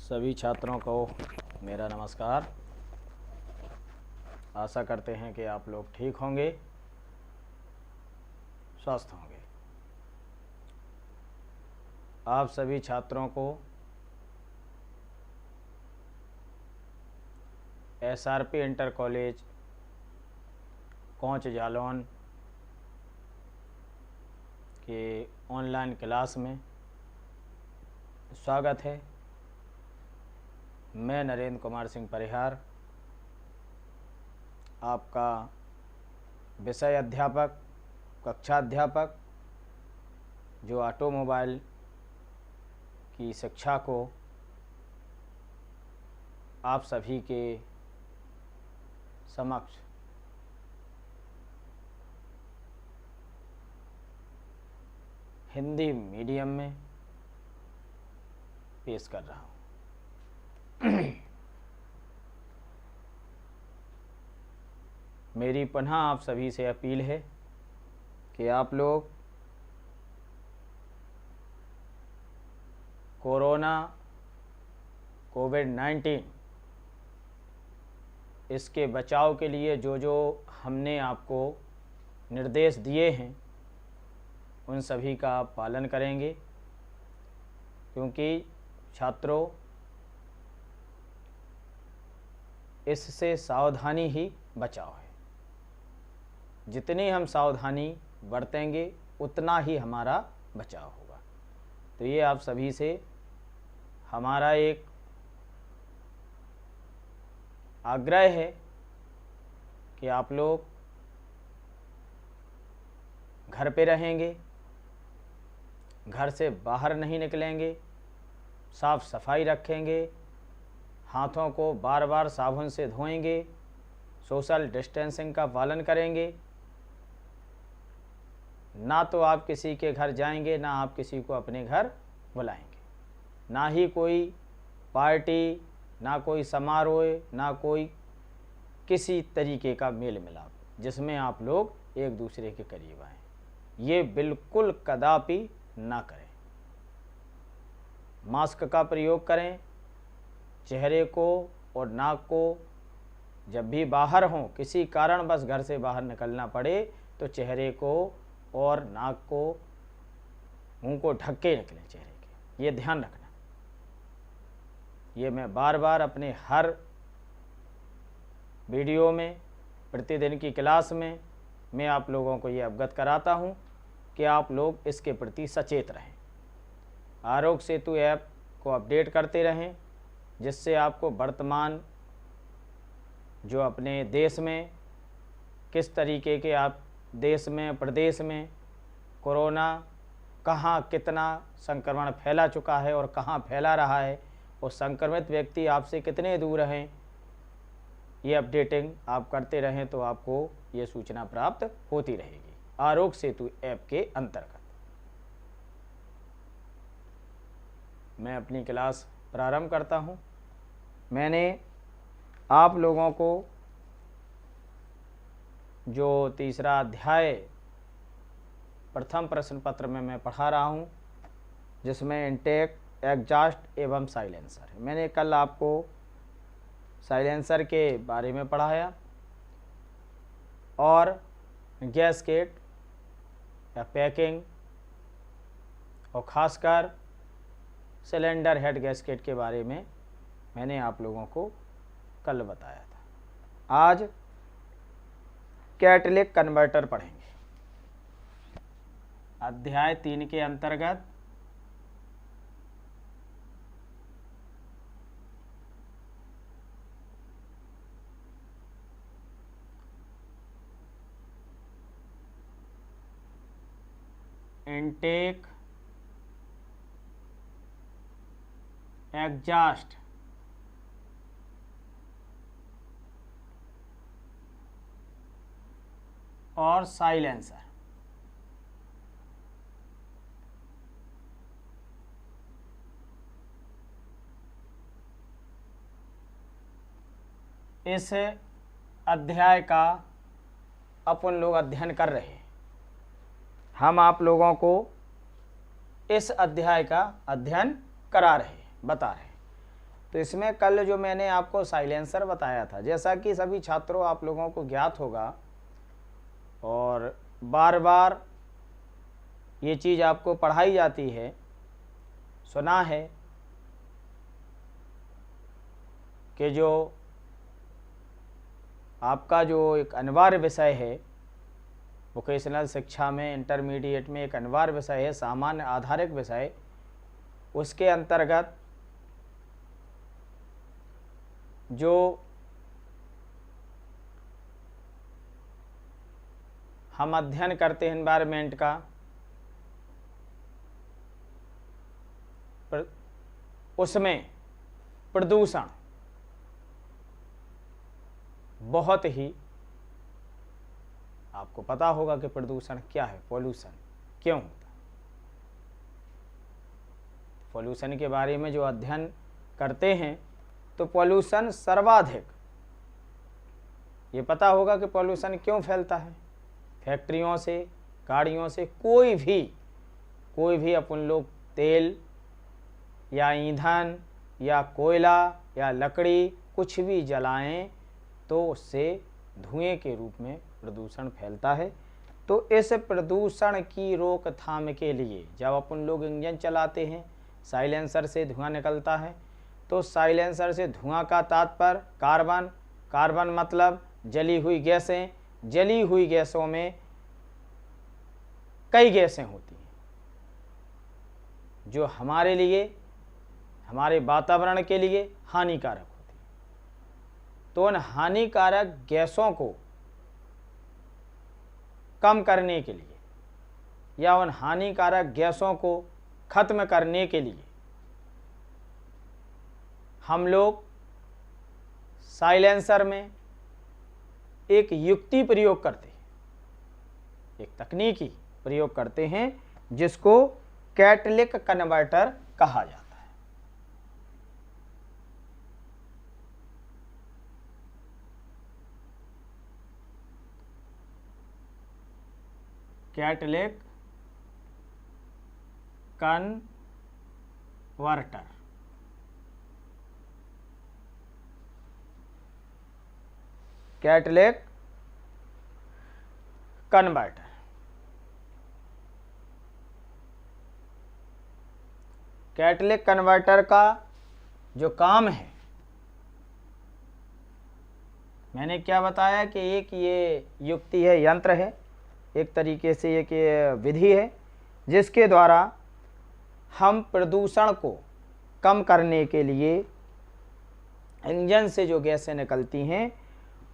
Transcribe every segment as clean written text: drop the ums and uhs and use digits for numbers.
सभी छात्रों को मेरा नमस्कार। आशा करते हैं कि आप लोग ठीक होंगे, स्वस्थ होंगे। आप सभी छात्रों को SRP inter college Konch Jalaun के ऑनलाइन क्लास में स्वागत है। मैं नरेंद्र कुमार सिंह परिहार, आपका विषय अध्यापक, कक्षा अध्यापक, जो ऑटोमोबाइल की शिक्षा को आप सभी के समक्ष हिंदी मीडियम में पेश कर रहा हूँ। मेरी पुनः आप सभी से अपील है कि आप लोग कोविड-19 इसके बचाव के लिए जो जो हमने आपको निर्देश दिए हैं उन सभी का आप पालन करेंगे, क्योंकि छात्रों इससे सावधानी ही बचाव है। जितनी हम सावधानी बरतेंगे उतना ही हमारा बचाव होगा। तो ये आप सभी से हमारा एक आग्रह है कि आप लोग घर पे रहेंगे, घर से बाहर नहीं निकलेंगे, साफ सफाई रखेंगे, हाथों को बार बार साबुन से धोएंगे, सोशल डिस्टेंसिंग का पालन करेंगे। ना तो आप किसी के घर जाएंगे, ना आप किसी को अपने घर बुलाएंगे, ना ही कोई पार्टी, ना कोई समारोह, ना कोई किसी तरीके का मेल मिलाप जिसमें आप लोग एक दूसरे के करीब आएँ। ये बिल्कुल कदापि ना करें। मास्क का प्रयोग करें। चेहरे को और नाक को जब भी बाहर हों, किसी कारण बस घर से बाहर निकलना पड़े तो चेहरे को और नाक को, मुंह को ढक के निकलें चेहरे के। ये ध्यान रखना। ये मैं बार बार अपने हर वीडियो में, प्रतिदिन की क्लास में मैं आप लोगों को ये अवगत कराता हूँ कि आप लोग इसके प्रति सचेत रहें। आरोग्य सेतु ऐप को अपडेट करते रहें, जिससे आपको वर्तमान जो अपने देश में किस तरीके के आप देश में, प्रदेश में कोरोना कहाँ कितना संक्रमण फैला चुका है और कहाँ फैला रहा है, और संक्रमित व्यक्ति आपसे कितने दूर हैं, ये अपडेटिंग आप करते रहें तो आपको ये सूचना प्राप्त होती रहेगी आरोग्य सेतु ऐप के अंतर्गत। मैं अपनी क्लास प्रारंभ करता हूँ। मैंने आप लोगों को जो तीसरा अध्याय प्रथम प्रश्न पत्र में मैं पढ़ा रहा हूँ, जिसमें इंटेक, एग्जॉस्ट एवं साइलेंसर है। मैंने कल आपको साइलेंसर के बारे में पढ़ाया और गैसकेट या पैकिंग और ख़ासकर सिलेंडर हेड गैसकेट के बारे में मैंने आप लोगों को कल बताया था। आज कैटलिक कन्वर्टर पढ़ेंगे। अध्याय 3 के अंतर्गत इनटेक, एग्जॉस्ट और साइलेंसर, इस अध्याय का अपन लोग अध्ययन कर रहे हैं। हम आप लोगों को इस अध्याय का अध्ययन करा रहे हैं, बता रहे हैं। तो इसमें कल जो मैंने आपको साइलेंसर बताया था, जैसा कि सभी छात्रों आप लोगों को ज्ञात होगा और बार बार ये चीज़ आपको पढ़ाई जाती है, सुना है कि जो आपका जो एक अनिवार्य विषय है वोकेशनल शिक्षा में, इंटरमीडिएट में एक अनिवार्य विषय है, सामान्य आधारित विषय, उसके अंतर्गत जो हम अध्ययन करते हैं एनवायरनमेंट का, उसमें प्रदूषण बहुत ही, आपको पता होगा कि प्रदूषण क्या है, पॉल्यूशन क्यों होता है। पॉल्यूशन के बारे में जो अध्ययन करते हैं तो पॉल्यूशन सर्वाधिक, ये पता होगा कि पॉल्यूशन क्यों फैलता है। फैक्ट्रियों से, गाड़ियों से, कोई भी अपन लोग तेल या ईंधन या कोयला या लकड़ी कुछ भी जलाएं तो उससे धुएं के रूप में प्रदूषण फैलता है। तो इस प्रदूषण की रोकथाम के लिए जब अपन लोग इंजन चलाते हैं, साइलेंसर से धुआं निकलता है, तो साइलेंसर से धुआं का तात्पर्य कार्बन, कार्बन मतलब जली हुई गैसें, जली हुई गैसों में कई गैसें होती हैं जो हमारे लिए, हमारे वातावरण के लिए हानिकारक होती हैं। तो उन हानिकारक गैसों को कम करने के लिए या उन हानिकारक गैसों को खत्म करने के लिए हम लोग साइलेंसर में एक युक्ति प्रयोग करते हैं, एक तकनीकी प्रयोग करते हैं जिसको कैटलिक कन्वर्टर कहा जाता है। कैटलिक कन्वर्टर, कैटलिक कन्वर्टर। कैटलिक कन्वर्टर का जो काम है, मैंने क्या बताया कि एक ये युक्ति है, यंत्र है, एक तरीके से एक विधि है जिसके द्वारा हम प्रदूषण को कम करने के लिए इंजन से जो गैसें निकलती हैं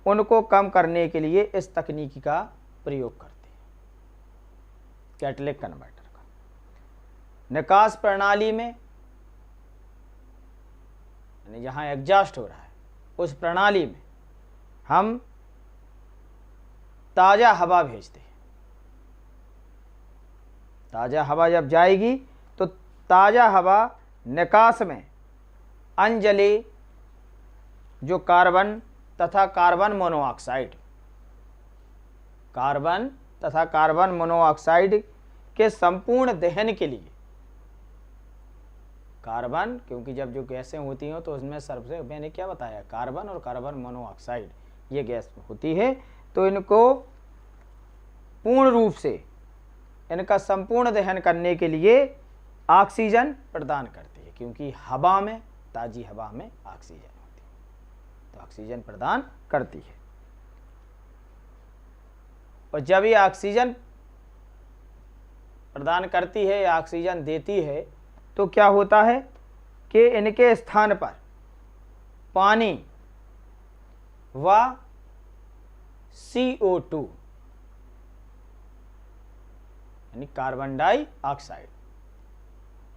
उनको कम करने के लिए इस तकनीकी का प्रयोग करते हैं, कैटलिक कन्वर्टर का। निकास प्रणाली में, यानी जहाँ एग्जॉस्ट हो रहा है उस प्रणाली में हम ताज़ा हवा भेजते हैं। ताज़ा हवा जब जाएगी तो ताज़ा हवा निकास में अनजले जो कार्बन तथा कार्बन मोनोऑक्साइड, कार्बन तथा कार्बन मोनोऑक्साइड के संपूर्ण दहन के लिए, कार्बन क्योंकि जब जो गैसें होती हैं तो उसमें सबसे मैंने क्या बताया, कार्बन और कार्बन मोनोऑक्साइड ये गैस होती है, तो इनको पूर्ण रूप से इनका संपूर्ण दहन करने के लिए ऑक्सीजन प्रदान करती है, क्योंकि हवा में, ताज़ी हवा में ऑक्सीजन होती है, तो ऑक्सीजन प्रदान करती है। और जब ये ऑक्सीजन प्रदान करती है या ऑक्सीजन देती है तो क्या होता है कि इनके स्थान पर पानी व CO2 यानी कार्बन डाइऑक्साइड,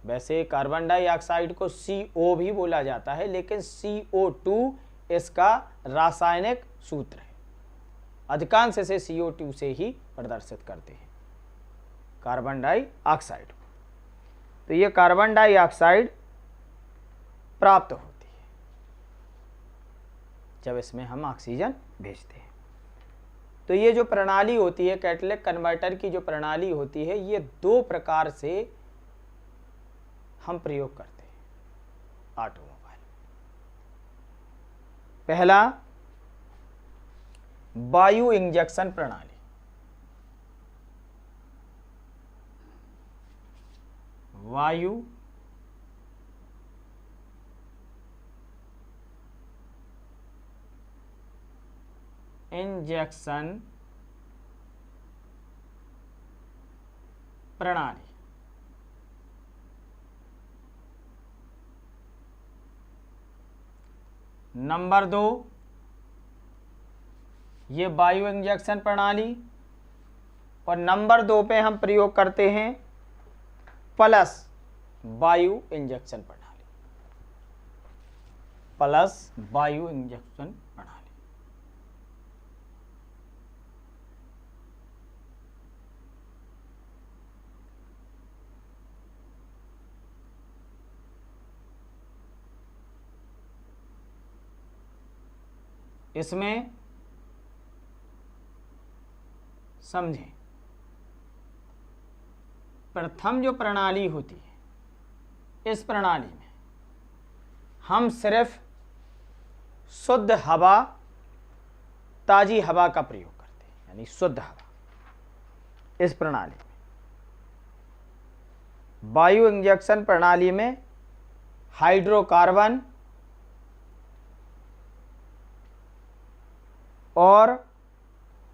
वैसे कार्बन डाइऑक्साइड को CO भी बोला जाता है, लेकिन CO2 इसका रासायनिक सूत्र है, अधिकांश इसे CO2 से ही प्रदर्शित करते हैं, कार्बन डाइऑक्साइड। तो ये कार्बन डाइऑक्साइड प्राप्त होती है जब इसमें हम ऑक्सीजन भेजते हैं। तो ये जो प्रणाली होती है, कैटलिक कन्वर्टर की जो प्रणाली होती है, ये दो प्रकार से हम प्रयोग करते हैं ऑटोमोबाइल। पहला वायु इंजेक्शन प्रणाली। वायु इंजेक्शन प्रणाली। नंबर 2, ये वायु इंजेक्शन प्रणाली, और नंबर 2 पे हम प्रयोग करते हैं प्लस वायु इंजेक्शन प्रणाली। प्लस वायु इंजेक्शन प्रणाली। इसमें समझें, प्रथम जो प्रणाली होती है, इस प्रणाली में हम सिर्फ शुद्ध हवा, ताजी हवा का प्रयोग करते हैं, यानी शुद्ध हवा। इस प्रणाली में, वायु इंजेक्शन प्रणाली में हाइड्रोकार्बन और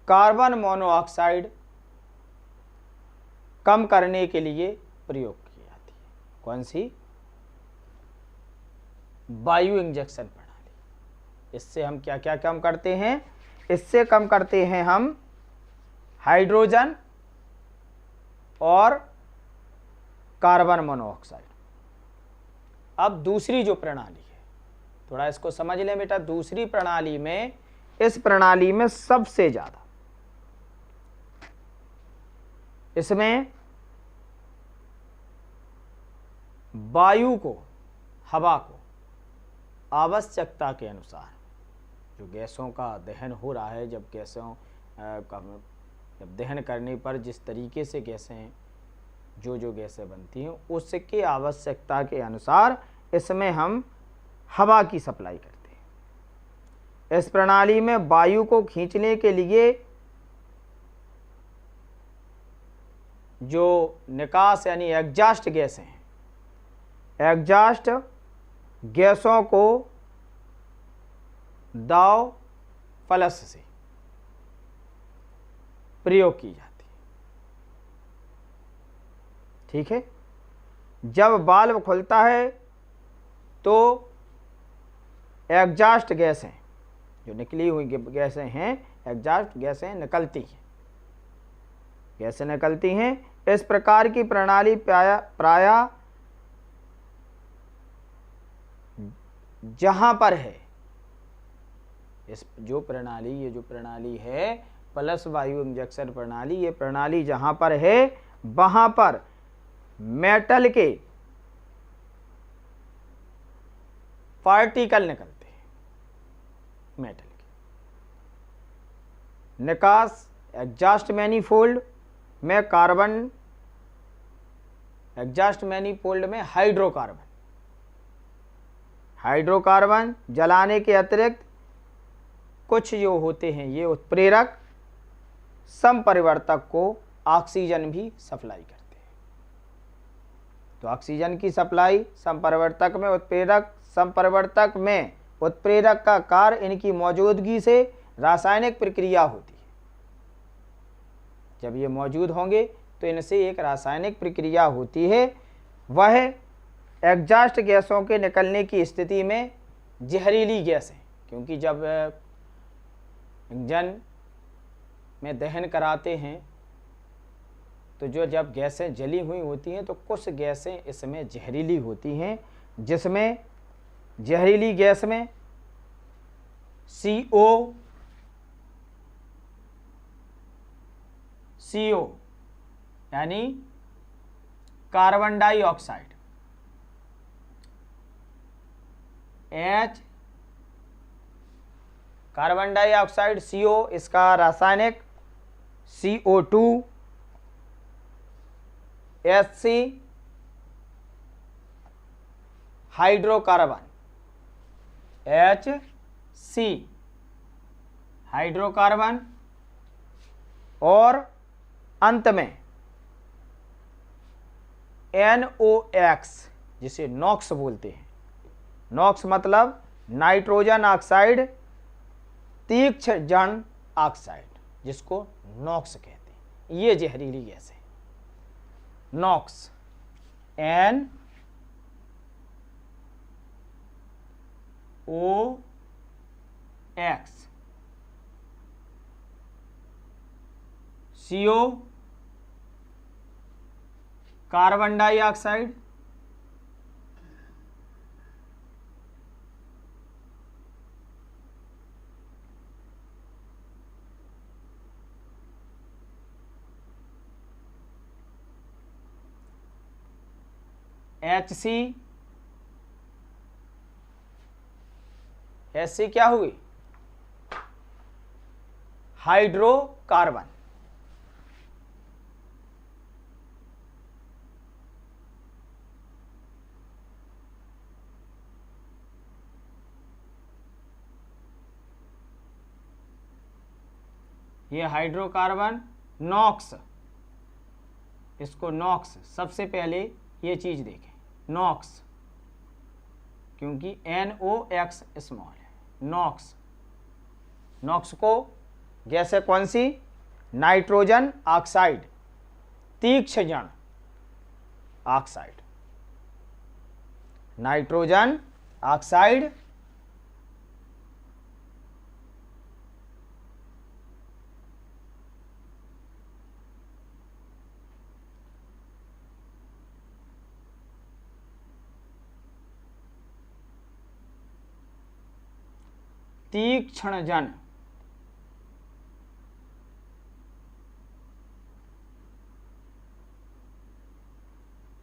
कार्बन मोनोऑक्साइड कम करने के लिए प्रयोग की जाती है। कौन सी? वायु इंजेक्शन प्रणाली। इससे हम क्या क्या कम करते हैं? इससे कम करते हैं हम हाइड्रोजन और कार्बन मोनोऑक्साइड। अब दूसरी जो प्रणाली है, थोड़ा इसको समझ लें बेटा। दूसरी प्रणाली में, इस प्रणाली में सबसे ज्यादा, इसमें वायु को, हवा को आवश्यकता के अनुसार, जो गैसों का दहन हो रहा है, जब गैसों का जब दहन करने पर जिस तरीके से गैसें, जो गैसें बनती हैं, उसके आवश्यकता के अनुसार इसमें हम हवा की सप्लाई करते हैं। इस प्रणाली में वायु को खींचने के लिए जो निकास यानी एग्जॉस्ट गैसें हैं, एग्जॉस्ट गैसों को दाव प्लस से प्रयोग की जाती है। ठीक है। जब वाल्व खुलता है तो एग्जॉस्ट गैसें, जो निकली हुई गैसें हैं, एग्जॉस्ट गैसें निकलती हैं, गैसें निकलती हैं। इस प्रकार की प्रणाली प्रायः जहां पर है, इस जो प्रणाली, ये जो प्रणाली है प्लस वायु इंजेक्शन प्रणाली, ये प्रणाली जहां पर है वहां पर मेटल के पार्टिकल निकलते हैं। मेटल के निकास एग्जॉस्ट मैनिफोल्ड में कार्बन, एग्जॉस्ट मैनिफोल्ड में हाइड्रोकार्बन, हाइड्रोकार्बन जलाने के अतिरिक्त कुछ जो होते हैं ये उत्प्रेरक संपरिवर्तक को ऑक्सीजन भी सप्लाई करते हैं। तो ऑक्सीजन की सप्लाई संपरिवर्तक में, उत्प्रेरक संपरिवर्तक में उत्प्रेरक का कार्य इनकी मौजूदगी से रासायनिक प्रक्रिया होती है। जब ये मौजूद होंगे तो इनसे एक रासायनिक प्रक्रिया होती है, वह एग्जॉस्ट गैसों के निकलने की स्थिति में जहरीली गैस है। क्योंकि जब इंजन में दहन कराते हैं तो जब गैसें जली हुई होती हैं तो कुछ गैसें इसमें जहरीली होती हैं, जिसमें जहरीली गैस में CO यानी carbon dioxide, H carbon dioxide, CO इसका रासायनिक CO2, HC हाइड्रोकार्बन, HCl सी हाइड्रोकार्बन और अंत में NOx जिसे नॉक्स बोलते हैं। नॉक्स मतलब नाइट्रोजन ऑक्साइड तीक्ष्ण जन ऑक्साइड, जिसको नॉक्स कहते हैं। ये जहरीली गैस है NOx, NOx। CO carbon dioxide, HC, HC क्या हुई? हाइड्रोकार्बन। ये हाइड्रोकार्बन नॉक्स, इसको नॉक्स, सबसे पहले ये चीज देखें नॉक्स, क्योंकि NOx स्मॉल है। नॉक्स, नॉक्स को गैस है कौन सी? नाइट्रोजन ऑक्साइड तीक्ष्ण जन ऑक्साइड, नाइट्रोजन ऑक्साइड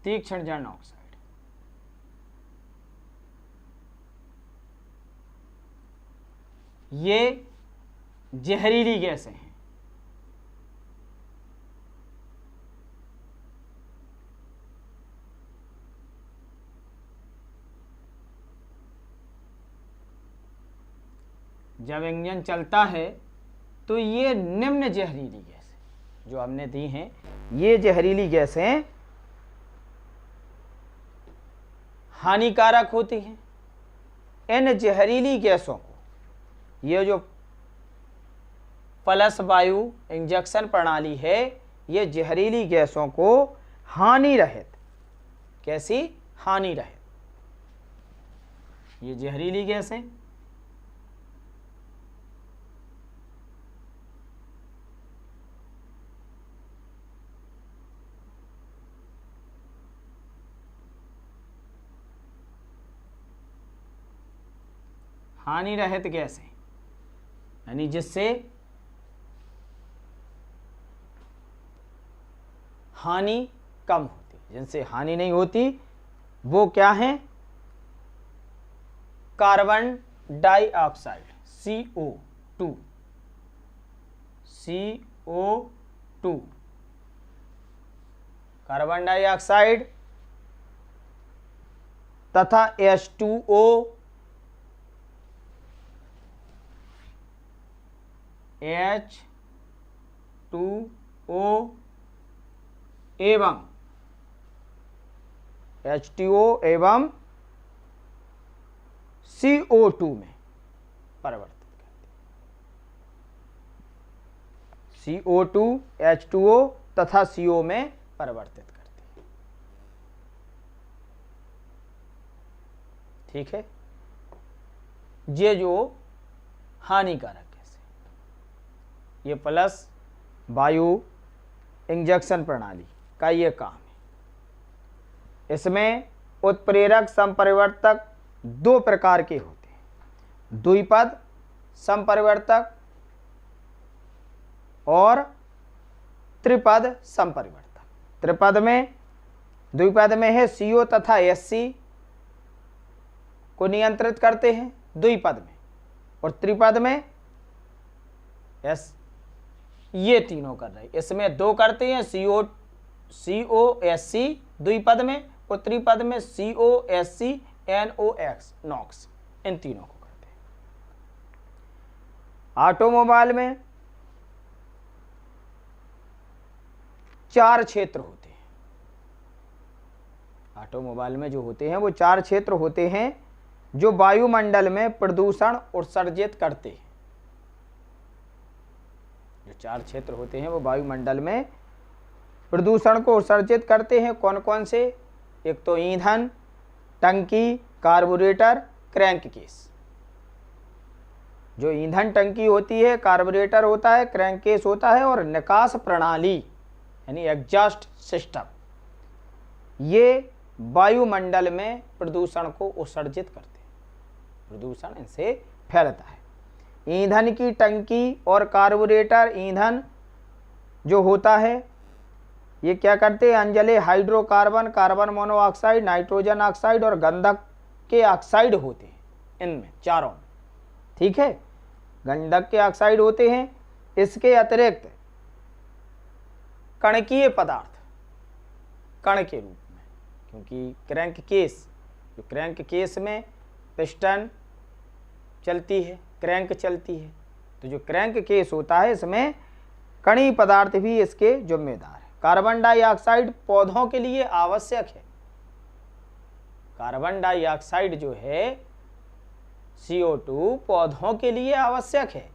तीक्ष्ण जन ऑक्साइड। ये जहरीली गैसें हैं। जब इंजन चलता है तो ये निम्न जहरीली गैसें जो हमने दी हैं, ये जहरीली गैसें हानिकारक होती हैं। इन जहरीली गैसों को, ये जो प्लस वायु इंजेक्शन प्रणाली है, ये जहरीली गैसों को हानि रहित, कैसी? हानि रहित। ये जहरीली गैसें हानि रहित गैस है, यानी जिससे हानि कम होती, जिनसे हानि नहीं होती, वो क्या है? Carbon dioxide CO2, CO2, carbon dioxide तथा H2O, H2O एवं H2O एवं CO2 में परिवर्तित करती है। CO2, H2O तथा CO में परिवर्तित करती है। ठीक है, ये जो हानिकारक गैस है, ये प्लस वायु इंजेक्शन प्रणाली का ये काम है। इसमें उत्प्रेरक संपरिवर्तक दो प्रकार के होते हैं, द्विपद संपरिवर्तक और त्रिपद संपरिवर्तक। त्रिपद में, द्विपद में है CO तथा SC को नियंत्रित करते हैं द्विपद में, और त्रिपद में S, ये तीनों कर रहे हैं। इसमें दो करते हैं, COSC द्विपद में, और त्रिपद में COSC NOx, नॉक्स, इन तीनों को करते हैं। ऑटोमोबाइल में 4 क्षेत्र होते हैं। ऑटोमोबाइल में जो होते हैं वो 4 क्षेत्र होते हैं जो वायुमंडल में प्रदूषण उत्सर्जित करते हैं। जो 4 क्षेत्र होते हैं वो वायुमंडल में प्रदूषण को उत्सर्जित करते हैं। कौन कौन से? एक तो ईंधन, टंकी, कार्बोरेटर, क्रैंक केस। जो ईंधन टंकी होती है, कार्बोरेटर होता है, क्रैंक केस होता है, और निकास प्रणाली यानी एग्जॉस्ट सिस्टम, ये वायुमंडल में प्रदूषण को उत्सर्जित करते हैं। प्रदूषण इनसे फैलता है। ईंधन की टंकी और कार्बोरेटर, ईंधन जो होता है ये क्या करते हैं? अनजले hydrocarbon, carbon monoxide, nitrogen oxide और गंधक के ऑक्साइड होते हैं इनमें चारों में। ठीक है, गंधक के ऑक्साइड होते हैं। इसके अतिरिक्त कणकीय पदार्थ, कण के रूप में, क्योंकि क्रैंक केस, जो क्रैंक केस में पिस्टन चलती है, क्रैंक चलती है, तो जो क्रैंक केस होता है इसमें कणीय पदार्थ भी इसके जिम्मेदार है। कार्बन डाइऑक्साइड पौधों के लिए आवश्यक है। कार्बन डाइऑक्साइड जो है CO2 पौधों के लिए आवश्यक है,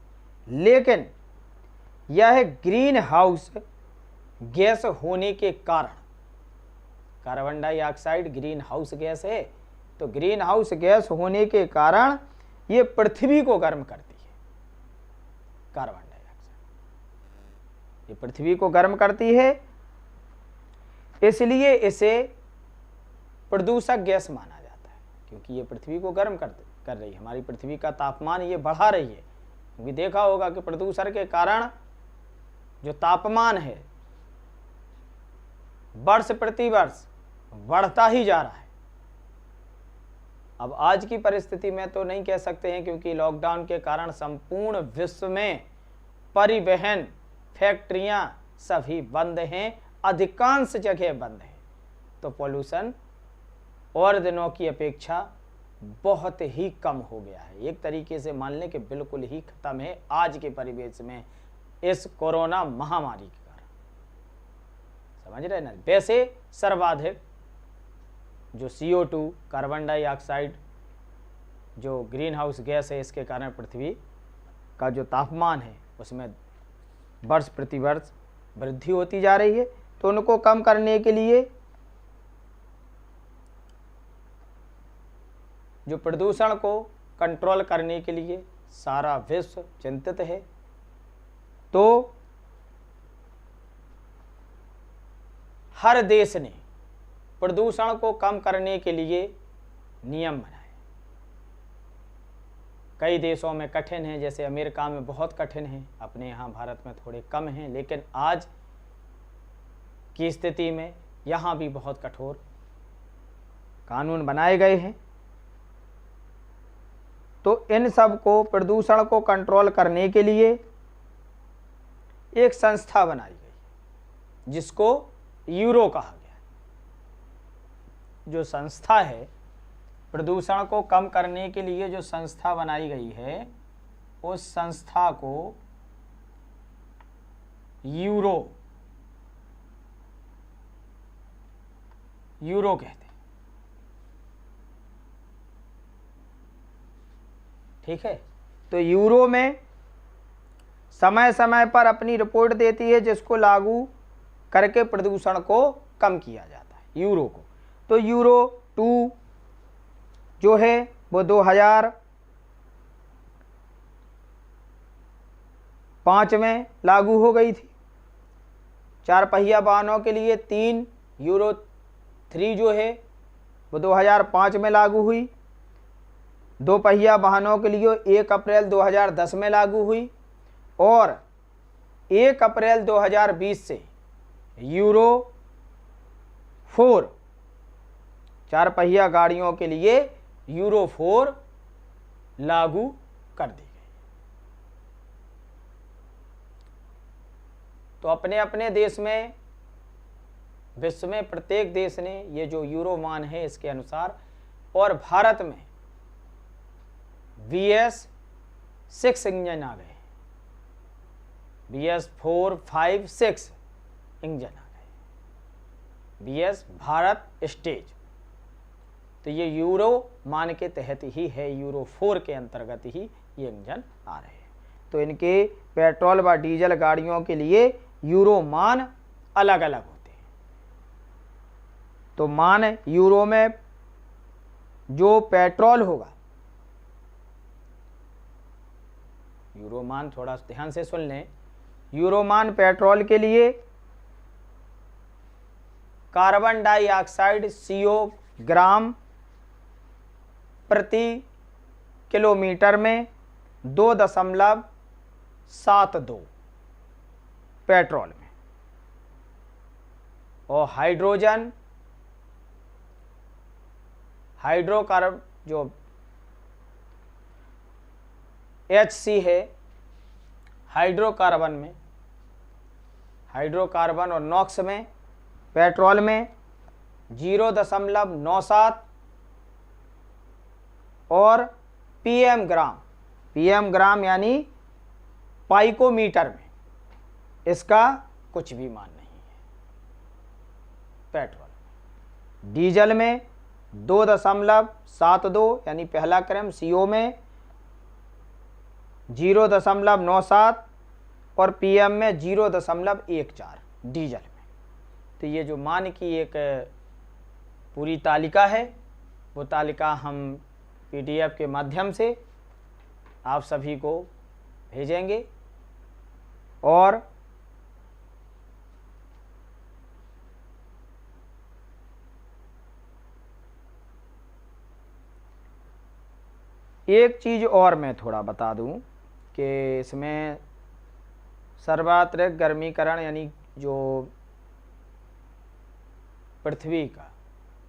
लेकिन यह ग्रीन हाउस गैस होने के कारण, carbon dioxide green house gas है, तो ग्रीन हाउस गैस होने के कारण ये पृथ्वी को गर्म करती है। कार्बन डाइऑक्साइड ये पृथ्वी को गर्म करती है, इसलिए इसे प्रदूषक गैस माना जाता है, क्योंकि ये पृथ्वी को गर्म कर रही है। हमारी पृथ्वी का तापमान ये बढ़ा रही है, क्योंकि देखा होगा कि प्रदूषण के कारण जो तापमान है वर्ष प्रति वर्ष बढ़ता ही जा रहा है। अब आज की परिस्थिति में तो नहीं कह सकते हैं, क्योंकि लॉकडाउन के कारण संपूर्ण विश्व में परिवहन, फैक्ट्रियां सभी बंद हैं, अधिकांश जगह बंद है, तो पॉल्यूशन और दिनों की अपेक्षा बहुत ही कम हो गया है। एक तरीके से मान लें कि बिल्कुल ही खत्म है आज के परिवेश में इस कोरोना महामारी के कारण। समझ रहे ना? वैसे सर्वाधिक जो CO2 कार्बन डाइऑक्साइड जो ग्रीन हाउस गैस है, इसके कारण पृथ्वी का जो तापमान है उसमें वर्ष प्रति वर्ष वृद्धि होती जा रही है। तो उनको कम करने के लिए, जो प्रदूषण को कंट्रोल करने के लिए सारा विश्व चिंतित है। तो हर देश ने प्रदूषण को कम करने के लिए नियम बनाए। कई देशों में कठिन है, जैसे अमेरिका में बहुत कठिन है, अपने यहाँ भारत में थोड़े कम हैं, लेकिन आज की स्थिति में यहाँ भी बहुत कठोर कानून बनाए गए हैं। तो इन सब को, प्रदूषण को कंट्रोल करने के लिए एक संस्था बनाई गई जिसको यूरो कहा गया। जो संस्था है, प्रदूषण को कम करने के लिए जो संस्था बनाई गई है, उस संस्था को यूरो कहते हैं। ठीक है, तो यूरो में समय समय पर अपनी रिपोर्ट देती है, जिसको लागू करके प्रदूषण को कम किया जाता है यूरो को। तो यूरो 2 जो है वो 2005 में लागू हो गई थी। 4 पहिया वाहनों के लिए 3, यूरो 3 जो है वो 2005 में लागू हुई। 2 पहिया वाहनों के लिए 1 अप्रैल 2010 में लागू हुई, और 1 अप्रैल 2020 से यूरो 4 4 पहिया गाड़ियों के लिए यूरो 4 लागू कर दी गई। तो अपने अपने देश में, विश्व में प्रत्येक देश ने ये जो यूरो मान है इसके अनुसार, और भारत में BS-6 इंजन आ गए। BS-4, 5, 6 इंजन आ गए। BS भारत स्टेज, तो ये यूरो मान के तहत ही है, यूरो 4 के अंतर्गत ही ये इंजन आ रहे हैं। तो इनके पेट्रोल व डीजल गाड़ियों के लिए यूरो मान अलग अलग होते हैं। तो मान यूरो में जो पेट्रोल होगा, यूरो मान थोड़ा ध्यान से सुन लें, यूरो मान पेट्रोल के लिए कार्बन डाइऑक्साइड CO ग्राम प्रति किलोमीटर में 2.72 पेट्रोल में, और हाइड्रोजन हाइड्रोकार्बन जो HC है, हाइड्रोकार्बन में, हाइड्रोकार्बन और नॉक्स में पेट्रोल में 0.97 और PM ग्राम यानी पाइकोमीटर में इसका कुछ भी मान नहीं है। पेट्रोल डीजल में 2.72 यानी पहला क्रम, CO में 0.97 और PM में 0.14 डीजल में। तो ये जो मान की एक पूरी तालिका है, वो तालिका हम PDF के माध्यम से आप सभी को भेजेंगे, और एक चीज़ और मैं थोड़ा बता दूं कि इसमें सर्वात्मक गर्मीकरण यानी जो पृथ्वी का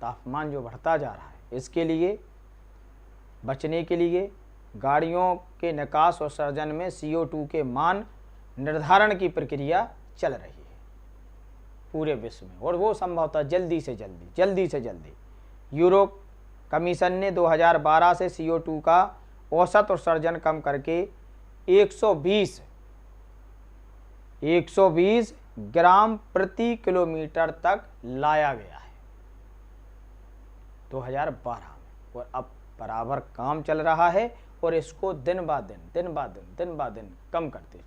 तापमान जो बढ़ता जा रहा है, इसके लिए बचने के लिए गाड़ियों के निकास और सर्जन में CO2 के मान निर्धारण की प्रक्रिया चल रही है पूरे विश्व में, और वो संभवतः जल्दी से जल्दी यूरो कमीशन ने 2012 से CO2 का औसत उत्सर्जन कम करके 120 ग्राम प्रति किलोमीटर तक लाया गया है 2012 में, और अब बराबर काम चल रहा है, और इसको दिन ब दिन कम करते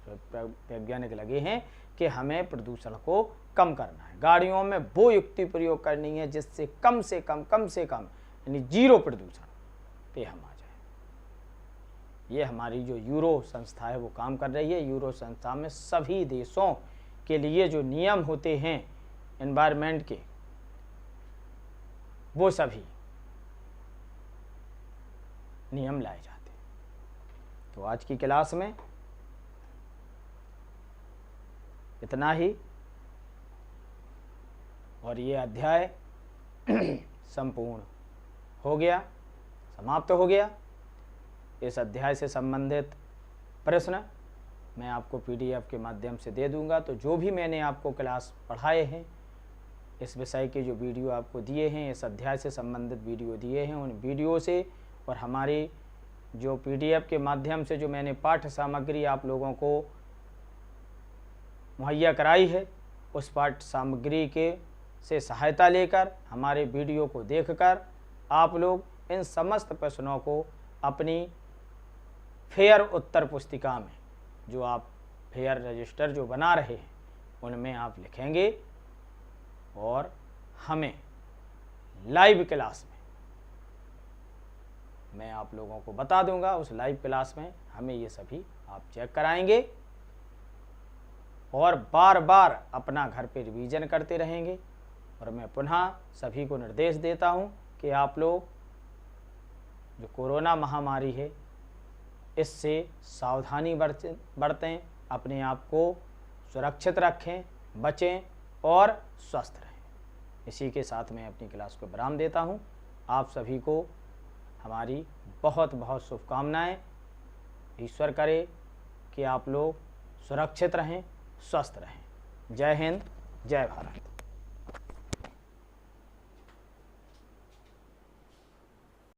वैज्ञानिक लगे हैं कि हमें प्रदूषण को कम करना है। गाड़ियों में वो युक्ति प्रयोग करनी है जिससे कम से कम यानी 0 प्रदूषण पे हम आ जाए। ये हमारी जो यूरो संस्था है वो काम कर रही है। यूरो संस्था में सभी देशों के लिए जो नियम होते हैं एनवायरनमेंट के, वो सभी नियम लाए जाते हैं। तो आज की क्लास में इतना ही, और ये अध्याय संपूर्ण हो गया, समाप्त हो गया। इस अध्याय से संबंधित प्रश्न मैं आपको PDF के माध्यम से दे दूंगा। तो जो भी मैंने आपको क्लास पढ़ाए हैं, इस विषय के जो वीडियो आपको दिए हैं, इस अध्याय से संबंधित वीडियो दिए हैं, उन वीडियो से और हमारी जो PDF के माध्यम से जो मैंने पाठ्य सामग्री आप लोगों को मुहैया कराई है, उस पाठ्य सामग्री के से सहायता लेकर हमारे वीडियो को देखकर आप लोग इन समस्त प्रश्नों को अपनी फेयर उत्तर पुस्तिका में, जो आप फेयर रजिस्टर जो बना रहे हैं, उनमें आप लिखेंगे, और हमें लाइव क्लास में मैं आप लोगों को बता दूंगा। उस लाइव क्लास में हमें ये सभी आप चेक कराएंगे, और बार बार अपना घर पे रिवीजन करते रहेंगे। और मैं पुनः सभी को निर्देश देता हूं कि आप लोग जो कोरोना महामारी है, इससे सावधानी बरतें, अपने आप को सुरक्षित रखें, बचें और स्वस्थ रहें। इसी के साथ मैं अपनी क्लास को विराम देता हूं। आप सभी को हमारी बहुत बहुत शुभकामनाएं। ईश्वर करे कि आप लोग सुरक्षित रहें, स्वस्थ रहें। जय हिंद, जय भारत।